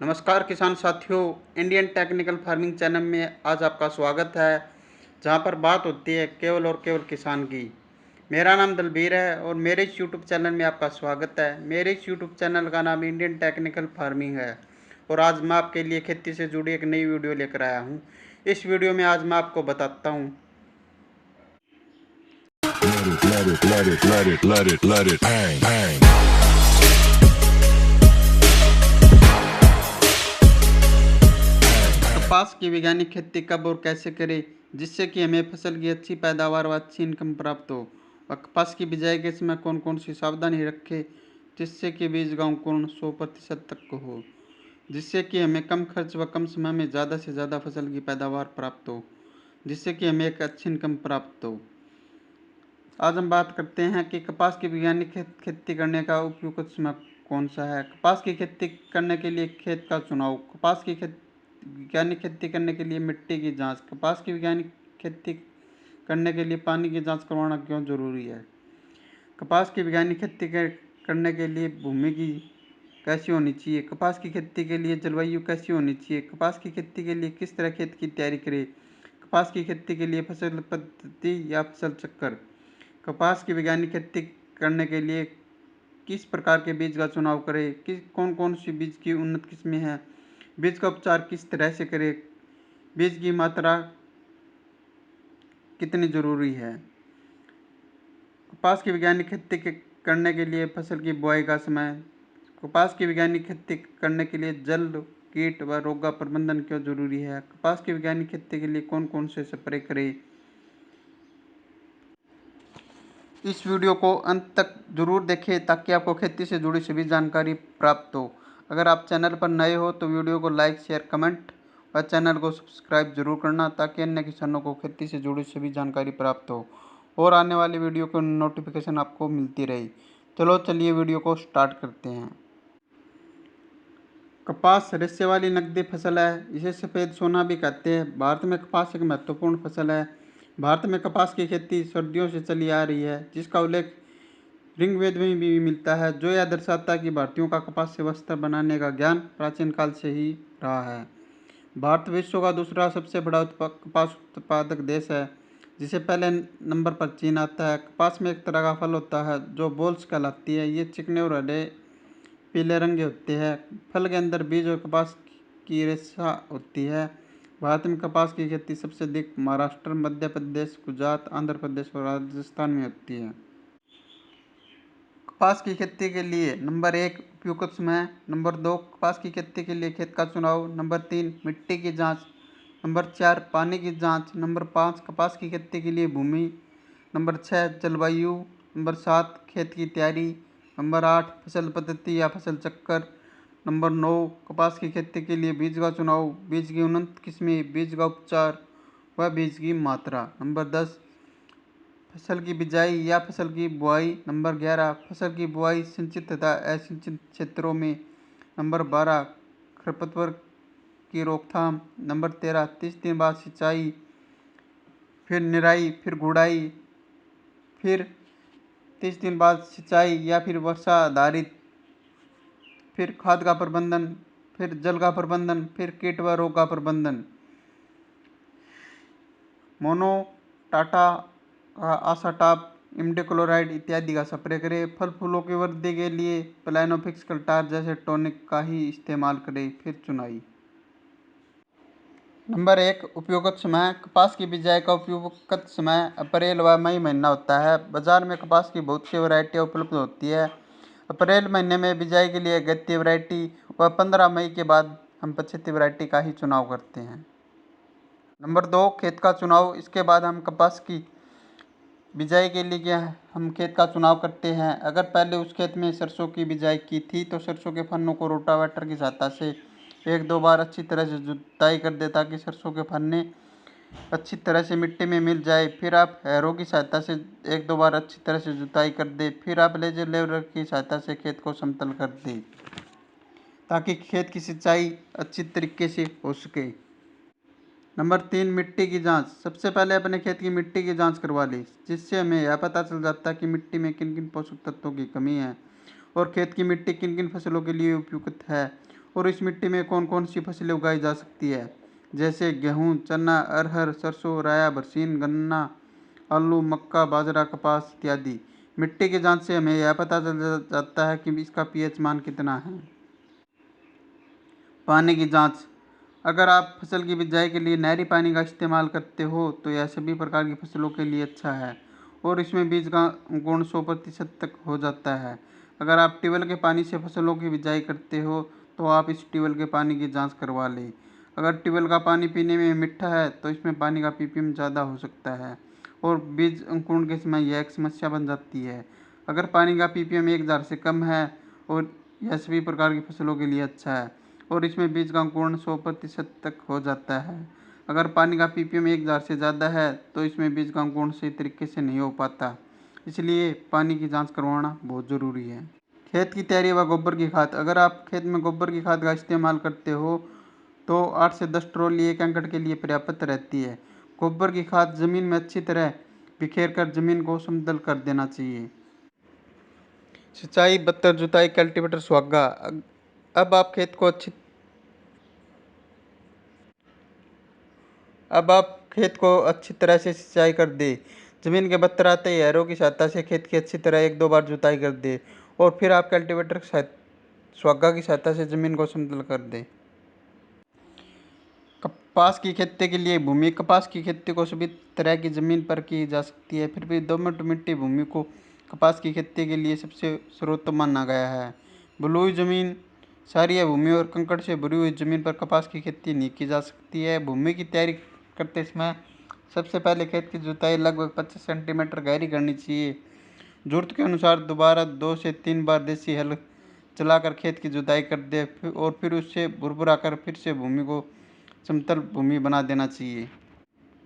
नमस्कार किसान साथियों, इंडियन टेक्निकल फार्मिंग चैनल में आज आपका स्वागत है, जहां पर बात होती है केवल और केवल किसान की। मेरा नाम दलबीर है और मेरे इस यूट्यूब चैनल में आपका स्वागत है। मेरे इस यूट्यूब चैनल का नाम इंडियन टेक्निकल फार्मिंग है और आज मैं आपके लिए खेती से जुड़ी एक नई वीडियो लेकर आया हूं। इस वीडियो में आज मैं आपको बताता हूं bang, bang. कपास की वैज्ञानिक खेती कब और कैसे करें, जिससे कि हमें फसल की अच्छी पैदावार व अच्छी इनकम प्राप्त हो। और कपास की बिजाई के समय कौन कौन सी सावधानी रखें, जिससे कि बीज का अंकुरण 100% तक को हो, जिससे कि हमें कम खर्च व कम समय में ज़्यादा से ज़्यादा फसल की पैदावार प्राप्त हो, जिससे कि हमें एक अच्छी इनकम प्राप्त हो। आज हम बात करते हैं कि कपास की वैज्ञानिक खेती करने का उपयुक्त समय कौन सा है। कपास की खेती करने के लिए खेत का चुनाव। कपास की वैज्ञानिक खेती करने के लिए मिट्टी की जांच। कपास की वैज्ञानिक खेती करने के लिए पानी की जांच करवाना क्यों जरूरी है। कपास की वैज्ञानिक खेती करने के लिए भूमि की कैसी होनी चाहिए। कपास की खेती के लिए जलवायु कैसी होनी चाहिए। कपास की खेती के लिए किस तरह खेत की तैयारी करें। कपास की खेती के लिए फसल पद्धति या फसल चक्कर। कपास की वैज्ञानिक खेती करने के लिए किस प्रकार के बीज का चुनाव करें, किस कौन कौन सी बीज की उन्नत किस्में हैं, बीज का उपचार किस तरह से करें, बीज की मात्रा कितनी ज़रूरी है। कपास की वैज्ञानिक खेती करने के लिए फसल की बुआई का समय। कपास की वैज्ञानिक खेती करने के लिए जल, कीट व रोग का प्रबंधन क्यों जरूरी है। कपास की वैज्ञानिक खेती के लिए कौन कौन से स्प्रे करें। इस वीडियो को अंत तक जरूर देखें ताकि आपको खेती से जुड़ी सभी जानकारी प्राप्त हो। अगर आप चैनल पर नए हो तो वीडियो को लाइक, शेयर, कमेंट व चैनल को सब्सक्राइब जरूर करना ताकि अन्य किसानों को खेती से जुड़ी सभी जानकारी प्राप्त हो और आने वाली वीडियो की नोटिफिकेशन आपको मिलती रहे। चलिए वीडियो को स्टार्ट करते हैं। कपास रेशे वाली नकदी फसल है, इसे सफ़ेद सोना भी कहते हैं। भारत में कपास एक महत्वपूर्ण फसल है। भारत में कपास की खेती सर्दियों से चली आ रही है, जिसका उल्लेख ऋग्वेद में भी मिलता है, जो यह दर्शाता है कि भारतीयों का कपास से वस्त्र बनाने का ज्ञान प्राचीन काल से ही रहा है। भारत विश्व का दूसरा सबसे बड़ा कपास उत्पादक देश है, जिसे पहले नंबर पर चीन आता है। कपास में एक तरह का फल होता है जो बोल्स कहलाती है। ये चिकने और हरे पीले रंग के होते हैं। फल के अंदर बीज और कपास की रेशा होती है। भारत में कपास की खेती सबसे अधिक महाराष्ट्र, मध्य प्रदेश, गुजरात, आंध्र प्रदेश और राजस्थान में होती है। कपास की खेती के लिए नंबर 1 उपयुक्त समय। नंबर 2 कपास की खेती के लिए खेत का चुनाव। नंबर 3 मिट्टी की जांच। नंबर 4 पानी की जांच। नंबर 5 कपास की खेती के लिए भूमि। नंबर 6 जलवायु। नंबर 7 खेत की तैयारी। नंबर 8 फसल पद्धति या फसल चक्कर। नंबर 9 कपास की खेती के लिए बीज का चुनाव, बीज की उन्नत किस्में, बीज का उपचार व बीज की मात्रा। नंबर 10 फसल की बिजाई या फसल की बुआई। नंबर 11 फसल की बुआई सिंचित तथा असिंचित क्षेत्रों में। नंबर 12 खरपतवार की रोकथाम। नंबर 13 30 दिन बाद सिंचाई, फिर निराई, फिर गुड़ाई, फिर 30 दिन बाद सिंचाई या फिर वर्षा आधारित, फिर खाद का प्रबंधन, फिर जल का प्रबंधन, फिर कीट व रोग का प्रबंधन। मोनो, टाटा, आसाटाप, इमिडाक्लोप्रिड इत्यादि का स्प्रे करें। फल फूलों की वृद्धि के लिए प्लानोफिक्स कल्टार जैसे टॉनिक का ही इस्तेमाल करें। फिर चुनाई। नंबर 1 उपयुक्त समय। कपास की बिजाई का उपयुक्त समय अप्रैल व मई महीना होता है। बाजार में कपास की बहुत सी वैरायटियाँ उपलब्ध होती है। अप्रैल महीने में बिजाई के लिए अगत्य वैरायटी व 15 मई के बाद हम पछेती वैरायटी का ही चुनाव करते हैं। नंबर 2 खेत का चुनाव। इसके बाद हम कपास की बिजाई के लिए हम खेत का चुनाव करते हैं। अगर पहले उस खेत में सरसों की बिजाई की थी तो सरसों के फन्नों को रोटावेटर की सहायता से 1-2 बार अच्छी तरह से जुताई कर दे ताकि सरसों के फन्ने अच्छी तरह से मिट्टी में मिल जाए। फिर आप हैरो की सहायता से 1-2 बार अच्छी तरह से जुताई कर दे। फिर आप लेजर लेवलर की सहायता से खेत को समतल कर दें ताकि खेत की सिंचाई अच्छी तरीके से हो सके। नंबर 3 मिट्टी की जांच। सबसे पहले अपने खेत की मिट्टी की जांच करवा लें, जिससे हमें यह पता चल जाता है कि मिट्टी में किन किन पोषक तत्वों की कमी है और खेत की मिट्टी किन किन फसलों के लिए उपयुक्त है और इस मिट्टी में कौन कौन सी फसलें उगाई जा सकती है, जैसे गेहूँ, चना, अरहर, सरसों, राया, बरसीन, गन्ना, आलू, मक्का, बाजरा, कपास इत्यादि। मिट्टी की जांच से हमें यह पता चल जाता है कि इसका पीएच मान कितना है। पानी की जांच। अगर आप फसल की बिजाई के लिए नहरी पानी का इस्तेमाल करते हो तो यह सभी प्रकार की फसलों के लिए अच्छा है और इसमें बीज का अंकुरण 100% तक हो जाता है। अगर आप ट्यूबवेल के पानी से फसलों की बिजाई करते हो तो आप इस ट्यूबवेल के पानी की जांच करवा लें। अगर ट्यूबवेल का पानी पीने में मीठा है तो इसमें पानी का पीपीएम ज़्यादा हो सकता है और बीज अंकुरण के समय यह एक समस्या बन जाती है। अगर पानी का पीपीएम 1000 से कम है और यह सभी प्रकार की फसलों के लिए अच्छा है और इसमें बीज का अंकुरण 100% तक हो जाता है। अगर पानी का पीपीएम 1000 से ज़्यादा है तो इसमें बीज का अंकुरण सही तरीके से नहीं हो पाता, इसलिए पानी की जांच करवाना बहुत ज़रूरी है। खेत की तैयारी व गोबर की खाद। अगर आप खेत में गोबर की खाद का इस्तेमाल करते हो तो 8 से 10 ट्रॉली 1 एकड़ के लिए पर्याप्त रहती है। गोबर की खाद जमीन में अच्छी तरह बिखेर कर जमीन को समतल कर देना चाहिए। सिंचाई, बत्तर, जुताई, कल्टीवेटर, सुहागा। अब आप खेत को अच्छी अब आप खेत को अच्छी तरह से सिंचाई कर दें। जमीन के बत्तर आते ही हैरों की सहायता से खेत की अच्छी तरह 1-2 बार जुताई कर दें और फिर आप कल्टीवेटर सुहागा की सहायता से जमीन को समतल कर दें। कपास की खेती के लिए भूमि। कपास की खेती को सभी तरह की जमीन पर की जा सकती है, फिर भी दोमट मिट्टी भूमि को कपास की खेती के लिए सबसे सर्वोत्तम माना गया है। बलुई जमीन, क्षारीय भूमि और कंकड़ से भरी हुई जमीन पर कपास की खेती नहीं की जा सकती है। भूमि की तैयारी करते समय सबसे पहले खेत की जुताई लगभग 25 सेंटीमीटर गहरी करनी चाहिए। जरूरत के अनुसार दोबारा 2 से 3 बार देसी हल चलाकर खेत की जुताई कर दे और फिर उससे भुरभुरा कर फिर से भूमि को समतल भूमि बना देना चाहिए।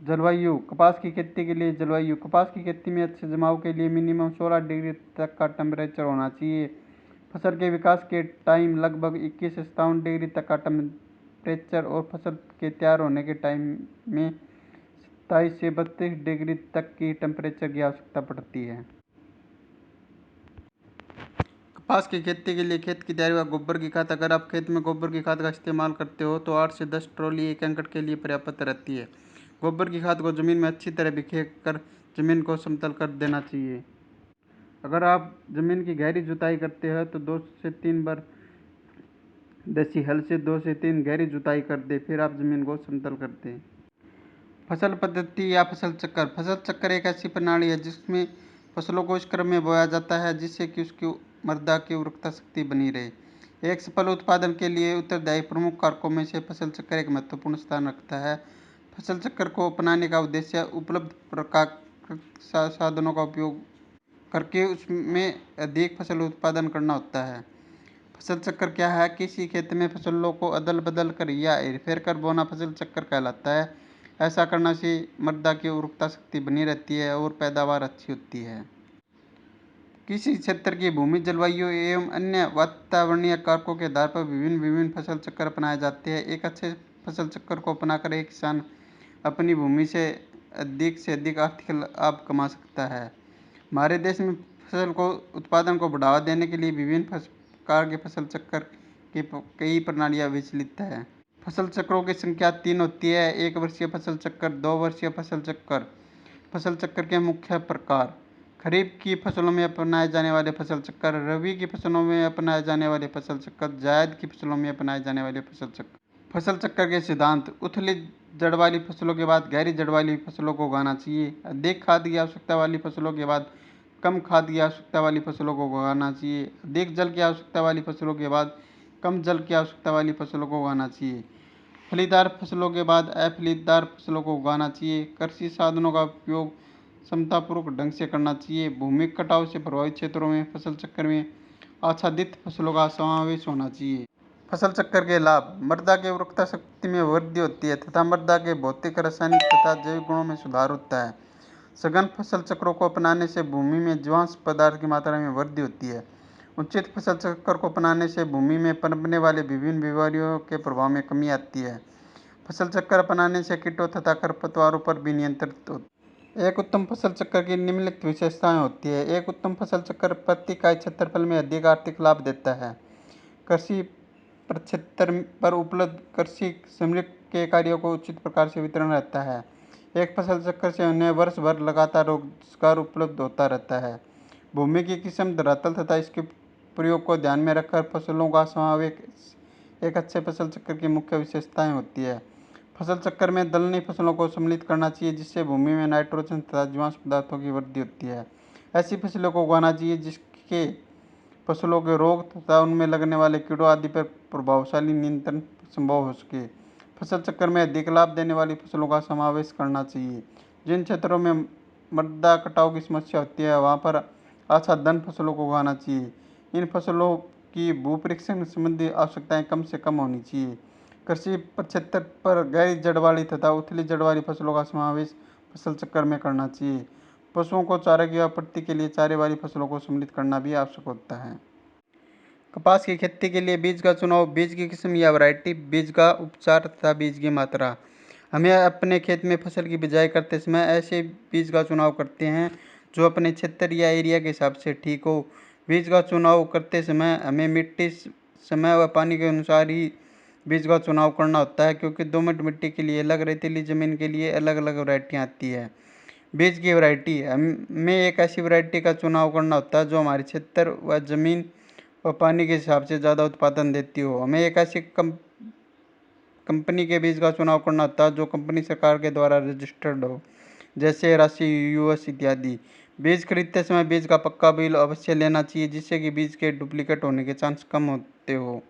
जलवायु। कपास की खेती के लिए जलवायु। कपास की खेती में अच्छे जमाव के लिए मिनिमम 16 डिग्री तक का टेम्परेचर होना चाहिए। फसल के विकास के टाइम लगभग 21 से 57 डिग्री तक का टेम्परेचर और फसल के तैयार होने के टाइम में 27 से 32 डिग्री तक की टेम्परेचर की आवश्यकता पड़ती है। कपास की खेती के लिए खेत की तैयारी व गोबर की खाद। अगर आप खेत में गोबर की खाद का इस्तेमाल करते हो तो 8 से 10 ट्रॉली 1 एकड़ के लिए पर्याप्त रहती है। गोबर की खाद को जमीन में अच्छी तरह बिखेर कर जमीन को समतल कर देना चाहिए। अगर आप जमीन की गहरी जुताई करते हैं तो 2 से 3 बार देसी हल से 2 से 3 गहरी जुताई कर दे, फिर आप जमीन को समतल कर दें। फसल पद्धति या फसल चक्र। फसल चक्र एक ऐसी प्रणाली है जिसमें फसलों को इस क्रम में बोया जाता है जिससे कि उसकी मृदा की उर्वरकता शक्ति बनी रहे। एक सफल उत्पादन के लिए उत्तरदायी प्रमुख कारकों में से फसल चक्र एक महत्वपूर्ण स्थान रखता है। फसल चक्र को अपनाने का उद्देश्य उपलब्ध प्राकृतिक साधनों का उपयोग करके उसमें अधिक फसल उत्पादन करना होता है। फसल चक्र क्या है? किसी खेत में फसलों को अदल बदल कर या हेरफेर कर बोना फसल चक्र कहलाता है। ऐसा करने से मृदा की उर्वरकता शक्ति बनी रहती है और पैदावार अच्छी होती है। किसी क्षेत्र की भूमि, जलवायु एवं अन्य वातावरणीय कारकों के आधार पर विभिन्न फसल चक्र अपनाए जाते हैं। एक अच्छे फसल चक्र को अपनाकर एक किसान अपनी भूमि से अधिक आर्थिक लाभ कमा सकता है। हमारे देश में फसल को उत्पादन को बढ़ावा देने के लिए विभिन्न प्रकार के फसल चक्र की कई प्रणालियाँ विचलित है। फसल चक्रों की संख्या 3 होती है: 1 वर्षीय फसल चक्र, 2 वर्षीय फसल चक्र। फसल चक्र के मुख्य प्रकार: खरीफ की फसलों में अपनाए जाने वाले फसल चक्र, रबी की फसलों में अपनाए जाने वाले फसल चक्र, जायद की फसलों में अपनाए जाने वाले फसल चक्र। फसल चक्र के सिद्धांत: उथली जड़ वाली फसलों के बाद गहरी जड़ वाली फसलों को उगाना चाहिए। अधिक खाद की आवश्यकता वाली फसलों के बाद कम खाद की आवश्यकता वाली फसलों को उगाना चाहिए। अधिक जल की आवश्यकता वाली फसलों के बाद कम जल की आवश्यकता वाली फसलों को उगाना चाहिए। फलीदार फसलों के बाद अफलीदार फसलों को उगाना चाहिए। कृषि साधनों का उपयोग समतापूर्वक ढंग से करना चाहिए। भूमि कटाव से प्रभावित क्षेत्रों में फसल चक्र में आच्छादित फसलों का समावेश होना चाहिए। फसल चक्र के लाभ: मृदा की उर्वरकता शक्ति में वृद्धि होती है तथा मृदा के भौतिक, रासायनिक तथा जैविक गुणों में सुधार होता है। सघन फसल चक्रों को अपनाने से भूमि में जीवांश पदार्थ की मात्रा में वृद्धि होती है। उचित फसल चक्र को अपनाने से भूमि में पनपने वाले विभिन्न बीमारियों के प्रभाव में कमी आती है। फसल चक्र अपनाने से कीटों तथा खरपतवारों पर भी नियंत्रित होता है। एक उत्तम फसल चक्र की निम्नलिखित विशेषताएं होती है। एक उत्तम फसल चक्र प्रति इकाई क्षेत्रफल में अधिक आर्थिक लाभ देता है। कृषि 75 पर उपलब्ध कृषि श्रमिक के कार्यों को उचित प्रकार से वितरण रहता है। एक फसल चक्र से उन्हें वर्ष भर लगातार रोजगार उपलब्ध होता रहता है। भूमि की किस्म, धरातल तथा इसके प्रयोग को ध्यान में रखकर फसलों का समावेश एक अच्छे फसल चक्र की मुख्य विशेषताएं होती है। फसल चक्र में दलहनी फसलों को सम्मिलित करना चाहिए, जिससे भूमि में नाइट्रोजन तथा जीवाश्म पदार्थों की वृद्धि होती है। ऐसी फसलों को उगाना चाहिए जिसके फसलों के रोग तथा उनमें लगने वाले कीड़ों आदि पर प्रभावशाली नियंत्रण संभव हो सके। फसल चक्र में अधिक लाभ देने वाली फसलों का समावेश करना चाहिए। जिन क्षेत्रों में मृदा कटाव की समस्या होती है वहाँ पर आच्छादन फसलों को उगाना चाहिए। इन फसलों की भूपरीक्षण संबंधी आवश्यकताएं कम से कम होनी चाहिए। कृषि प्रक्षेत्र पर गहरी जड़ वाली तथा उथली जड़ वाली फसलों का समावेश फसल चक्र में करना चाहिए। पशुओं को चारे की आपूर्ति के लिए चारे वाली फसलों को सम्मिलित करना भी आवश्यक होता है। कपास की खेती के लिए बीज का चुनाव, बीज की किस्म या वैरायटी, बीज का उपचार तथा बीज की मात्रा। हमें अपने खेत में फसल की बिजाई करते समय ऐसे बीज का चुनाव करते हैं जो अपने क्षेत्र या एरिया के हिसाब से ठीक हो। बीज का चुनाव करते समय हमें मिट्टी, समय व पानी के अनुसार ही बीज का चुनाव करना होता है, क्योंकि दोमट मिट्टी के लिए अलग, रेतीली ज़मीन के लिए अलग अलग वैरायटियाँ आती है। बीज की वैरायटी, हमें एक ऐसी वैरायटी का चुनाव करना होता है जो हमारे क्षेत्र व ज़मीन व पानी के हिसाब से ज़्यादा उत्पादन देती हो। हमें एक ऐसी कंपनी के बीज का चुनाव करना होता है जो कंपनी सरकार के द्वारा रजिस्टर्ड हो, जैसे राशि, यूएस इत्यादि। बीज खरीदते समय बीज का पक्का बिल अवश्य लेना चाहिए, जिससे कि बीज के डुप्लीकेट होने के चांस कम होते हो।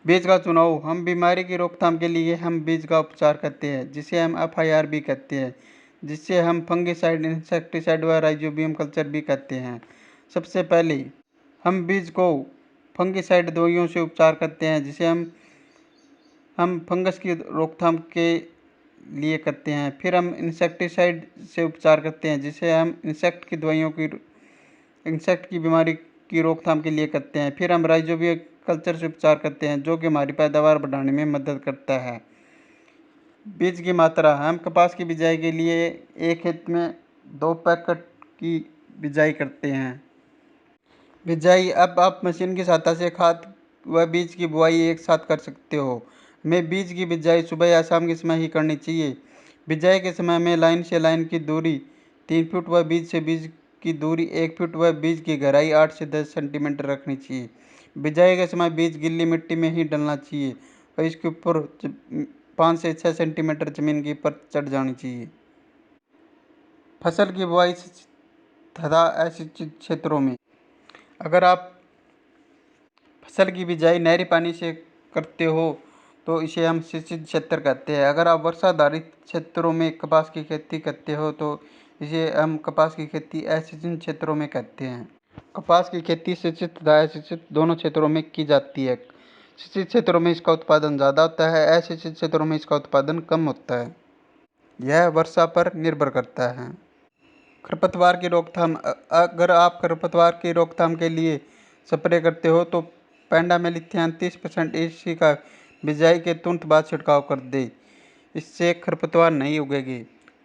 बीज का चुनाव, हम बीमारी की रोकथाम के लिए हम बीज का उपचार करते हैं, जिसे हम FIR भी कहते हैं, जिससे हम फंगिसाइड, इंसेक्टिसाइड व राइजोबियम कल्चर भी कहते हैं। सबसे पहले हम बीज को फंगिसाइड दवाइयों से उपचार करते हैं, जिसे हम फंगस की रोकथाम के लिए करते हैं। फिर हम इंसेक्टिसाइड से उपचार करते हैं, जिसे हम इंसेक्ट की बीमारी की रोकथाम के लिए करते हैं। फिर हम राइजोबियम कल्चर से उपचार करते हैं, जो कि हमारी पैदावार बढ़ाने में मदद करता है। बीज की मात्रा, हम कपास की बिजाई के लिए एक खेत में 2 पैकेट की बिजाई करते हैं। बिजाई, अब आप मशीन की सहायता से खाद व बीज की बुआई एक साथ कर सकते हो। हमें बीज की बिजाई सुबह या शाम के समय ही करनी चाहिए। बिजाई के समय में लाइन से लाइन की दूरी 3 फुट व बीज से बीज की दूरी 1 फुट व बीज की गहराई 8 से 10 सेंटीमीटर रखनी चाहिए। बिजाई के समय बीज गिल्ली मिट्टी में ही डलना चाहिए और इसके ऊपर 5 से 6 सेंटीमीटर जमीन की परत चढ़ जानी चाहिए। फसल की बुआई तथा असिंचित क्षेत्रों में, अगर आप फसल की बिजाई नहरी पानी से करते हो तो इसे हम सिंचित क्षेत्र कहते हैं। अगर आप वर्षाधारित क्षेत्रों में कपास की खेती करते हो तो इसे हम कपास की खेती असिंचित क्षेत्रों में कहते हैं। कपास की खेती सिंचित तथा असिंचित दोनों क्षेत्रों में की जाती है। सिंचित क्षेत्रों में इसका उत्पादन ज़्यादा होता है, असिंचित क्षेत्रों में इसका उत्पादन कम होता है। यह वर्षा पर निर्भर करता है। खरपतवार की रोकथाम, अगर आप खरपतवार की रोकथाम के लिए स्प्रे करते हो तो पेंडामेलिथियान 30% EC का बिजाई के तुरंत बाद छिड़काव कर दे, इससे खरपतवार नहीं उगेगी।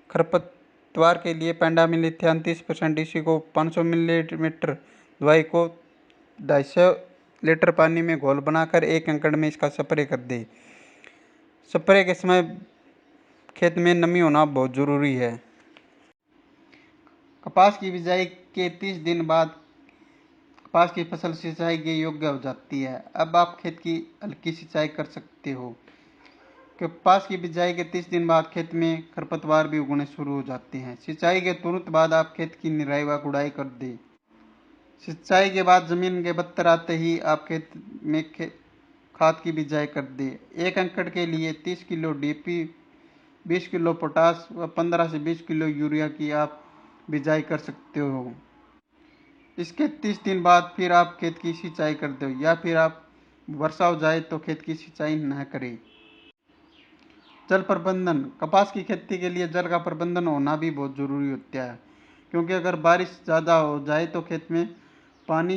खरपतवार के लिए पेंडामेलिथियान 30% EC को 500 मिलीलीटर दवाई को 250 लीटर पानी में घोल बनाकर 1 एकड़ में इसका स्प्रे कर दे। स्प्रे के समय खेत में नमी होना बहुत ज़रूरी है। कपास की बिजाई के 30 दिन बाद कपास की फसल सिंचाई के योग्य हो जाती है। अब आप खेत की हल्की सिंचाई कर सकते हो। कपास की बिजाई के 30 दिन बाद खेत में खरपतवार भी उगने शुरू हो जाते हैं। सिंचाई के तुरंत बाद आप खेत की निराई व गुड़ाई कर दें। सिंचाई के बाद जमीन के बत्तर आते ही आप खेत में खाद की बिजाई कर दें। 1 एकड़ के लिए 30 किलो DAP, 20 किलो पोटास व 15 से 20 किलो यूरिया की आप बिजाई कर सकते हो। इसके 30 दिन बाद फिर आप खेत की सिंचाई कर दो, या फिर आप वर्षा हो जाए तो खेत की सिंचाई न करें। जल प्रबंधन, कपास की खेती के लिए जल का प्रबंधन होना भी बहुत ज़रूरी होता है, क्योंकि अगर बारिश ज़्यादा हो जाए तो खेत में पानी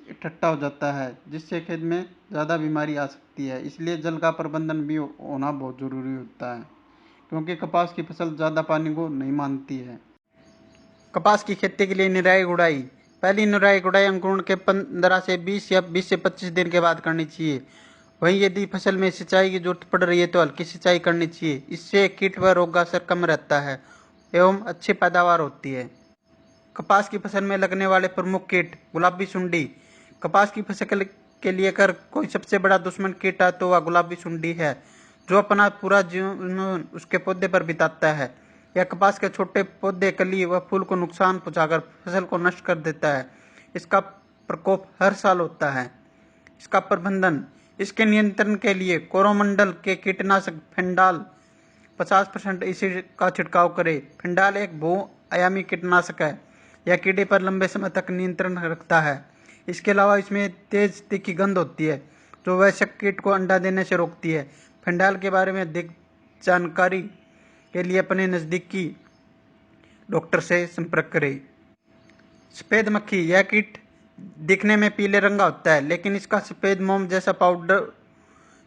इकट्ठा हो जाता है, जिससे खेत में ज़्यादा बीमारी आ सकती है। इसलिए जल का प्रबंधन भी होना बहुत ज़रूरी होता है, क्योंकि कपास की फसल ज़्यादा पानी को नहीं मानती है। कपास की खेती के लिए निराई गुड़ाई, पहली निराई गुड़ाई अंकुरण के 15 से 20 या 20 से 25 दिन के बाद करनी चाहिए। वहीं यदि फसल में सिंचाई की जरूरत पड़ रही है तो हल्की सिंचाई करनी चाहिए। इससे कीट व रोग का असर कम रहता है एवं अच्छी पैदावार होती है। कपास की फसल में लगने वाले प्रमुख कीट गुलाबी सुंडी। कपास की फसल के लिए अगर कोई सबसे बड़ा दुश्मन कीट है तो वह गुलाबी सुंडी है, जो अपना पूरा जीवन उसके पौधे पर बिताता है। यह कपास के छोटे पौधे, कली व फूल को नुकसान पहुंचाकर फसल को नष्ट कर देता है। इसका प्रकोप हर साल होता है। इसका प्रबंधन, इसके नियंत्रण के लिए कोरोमंडल के कीटनाशक फेंडाल 50% इसी का छिड़काव करें। फेंडाल एक बहुआयामी कीटनाशक है। यह कीड़े पर लंबे समय तक नियंत्रण रखता है। इसके अलावा इसमें तेज तीखी गंध होती है, जो वयस्क कीट को अंडा देने से रोकती है। फेंडाल के बारे में अधिक जानकारी के लिए अपने नज़दीकी डॉक्टर से संपर्क करें। सफ़ेद मक्खी, यह कीट दिखने में पीले रंग का होता है, लेकिन इसका सफ़ेद मोम जैसा पाउडर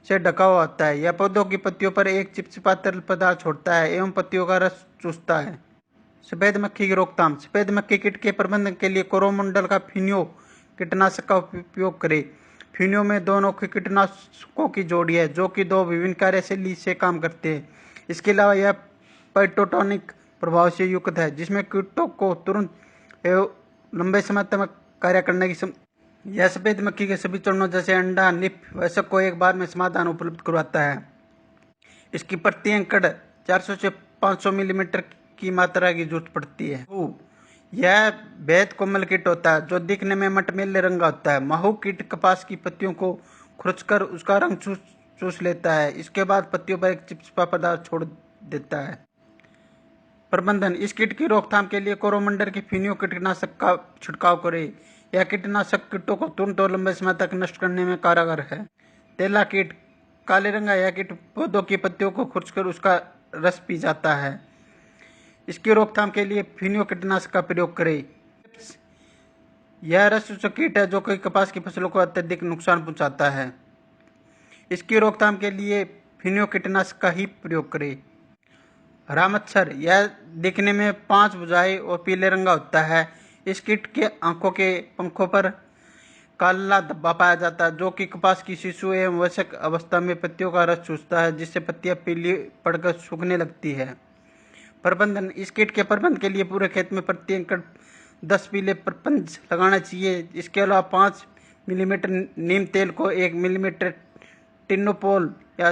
से ढका हुआ होता है। यह पौधों की पत्तियों पर एक चिपचिपा तरल पदार्थ छोड़ता है एवं पत्तियों का रस चूसता है। सफ़ेद मक्खी की रोकथाम। सफ़ेद मक्खी कीट के प्रबंधन के लिए कोरोमंडल का फिनियो कीटनाशक का उपयोग करें। फिनियो में दो अनोखे कीटनाशकों की जोड़ी है, जो कि दो विभिन्न कार्यशैली से काम करते हैं। इसके अलावा यह पाइटोटॉनिक प्रभाव से युक्त है, जिसमें कीटों को तुरंत एवं लंबे समय तक कार्य करने की यह सफ़ेद मक्खी के सभी चरणों जैसे अंडा, निप, वयस्क को एक बार में समाधान उपलब्ध करवाता है। इसकी प्रति एकड़ 400 से 500 मिलीमीटर की मात्रा की जरूरत पड़ती है। यह बेहद कोमल कीट होता है, जो दिखने में मटमैले रंग का होता है। महू कीट कपास की पत्तियों को खुरचकर उसका रंग चूस लेता है। इसके बाद पत्तियों पर एक चिपचिपा पदार्थ छोड़ देता है। प्रबंधन, इस कीट की रोकथाम के लिए कोरोमंडल के फिनियो कीटनाशक का छिड़काव करें। यह कीटनाशक कीटों को तुरंत और लंबे समय तक नष्ट करने में कारगर है। तेला कीट, काले रंग का यह कीट पौधों की पत्तियों को खुरचकर उसका रस पी जाता है। इसकी रोकथाम के लिए फिनियो कीटनाशक का प्रयोग करें। यह रस चूसक कीट है, जो कि कपास की फसलों को अत्यधिक नुकसान पहुंचाता है। इसकी रोकथाम के लिए फिनियो कीटनाशक का ही प्रयोग करें। हरा मच्छर, यह दिखने में 5 भुजाएं और पीले रंग का होता है। इस कीट के आंखों के पंखों पर काला धब्बा पाया जाता है, जो कि कपास की शिशु एवं वयस्क अवस्था में पत्तियों का रस चूसता है, जिससे पत्तियां पीली पड़कर सूखने लगती है। प्रबंधन, इस कीट के प्रबंधन के लिए पूरे खेत में प्रति एकड़ 10 पीले प्रपंच लगाना चाहिए। इसके अलावा 5 मिलीमीटर नीम तेल को 1 मिलीमीटर टिनोपोल या